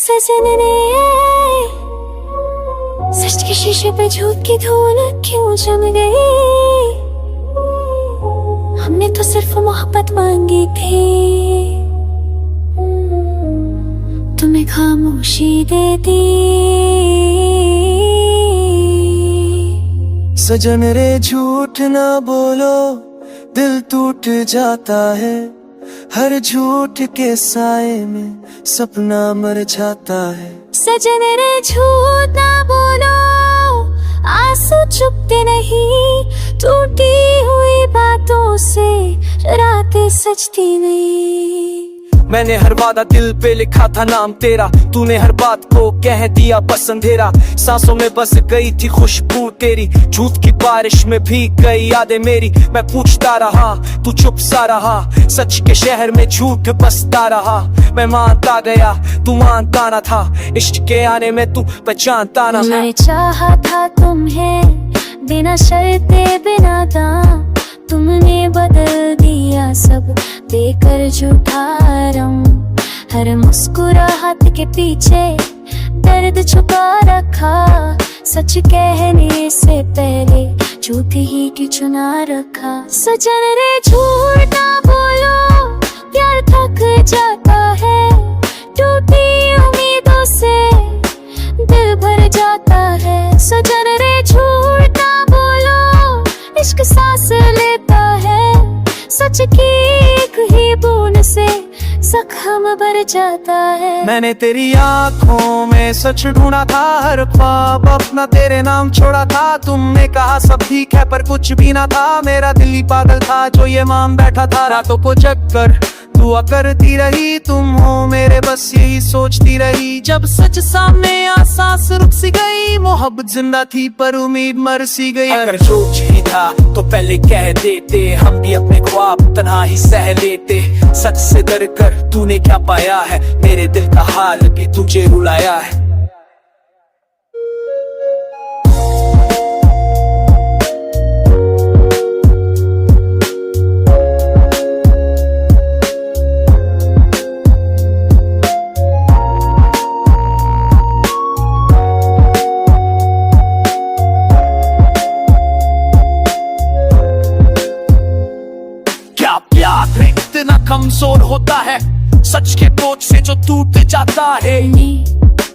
सजन ने सच के शीशे पे झूठ की धूल क्यों जम गई। हमने तो सिर्फ मोहब्बत मांगी थी, तुम्हें खामोशी दे दी। सजन रे झूठ ना बोलो, दिल टूट जाता है। हर झूठ के साए में सपना मर जाता है। सजन रे झूठ ना बोलो, आंसू चुपते नहीं। टूटी हुई बातों से रातें सजती नहीं। मैंने हर वादा दिल पे लिखा था नाम तेरा, तूने हर बात को कह दिया बस अंधेरा। सांसों में बस गई थी खुशबू तेरी, झूठ की बारिश में भीग गई यादें मेरी। मैं पूछता रहा तू चुप सा रहा, सच के शहर में झूठ बसता रहा। मैं मानता गया तू मानता ना था, इश्क के आने में तू पहचानता ना था। मैं चाहा था तुम्हें बिना शर्ते बिना दाम, तुमने बदल दिया सब देकर झूठा रंग। हर मुस्कुराहट के पीछे दर्द छुपा रखा, सच कहने से पहले झूठ ही की चुना रखा। सजन रे झूठ ना बोलो, प्यार थक जाता है। टूटी उम्मीदों से दिल भर जाता है। सजन रे झूठ ना बोलो, इश्क सांस लेता है। सच की एक ही बूंद से जख्म भर जाता है। मैंने तेरी आँखों में सच ढूंढा था, हर ख्वाब अपना तेरे नाम छोड़ा था। तुमने कहा सब ठीक है पर कुछ भी ना था। मेरा दिल ही पागल था जो ये मान बैठा था। रातों को जग कर दुआ करती रही, तुम हो मेरे बस यही सोचती रही। जब सच सामने आ सांस रुक सी गई, मोहब्बत जिंदा थी पर उम्मीद मर सी गई। अगर झूठ ही था तो पहले कह देते, हम भी अपने ख्वाब तन्हा ही सह लेते। सच से डर कर तूने क्या पाया है, मेरे दिल का हाल भी तुझे रुलाया है। प्यार इतना कमजोर होता है, सच के बोझ से जो टूट जाता है।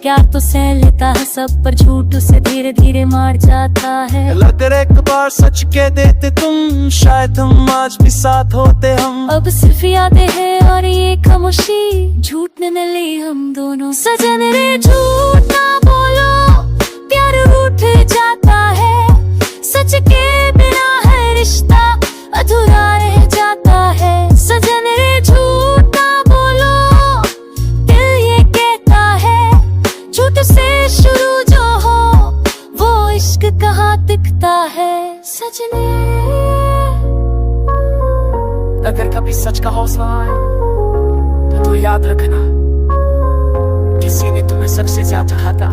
प्यार तो सह लेता है सब, पर झूठ उसे धीरे धीरे मार जाता है। अगर एक बार सच कह देते तुम, शायद हम आज भी साथ होते हम। अब सिर्फ यादें हैं और ये खामोशी, झूठ में मिली हम दोनों। सजन रे झूठ ना बोलो, प्यार रूठ जाता है। सच के बिना है रिश्ता अधूरा रह जाता है। सजन रे झूठ ना बोलो, दिल ये कहता है झूठ से शुरू जो हो वो इश्क कहाँ दिखता है। सजने अगर कभी सच का हौसला आए तो तू याद रखना, किसी ने तुम्हें सबसे ज्यादा चाहा था।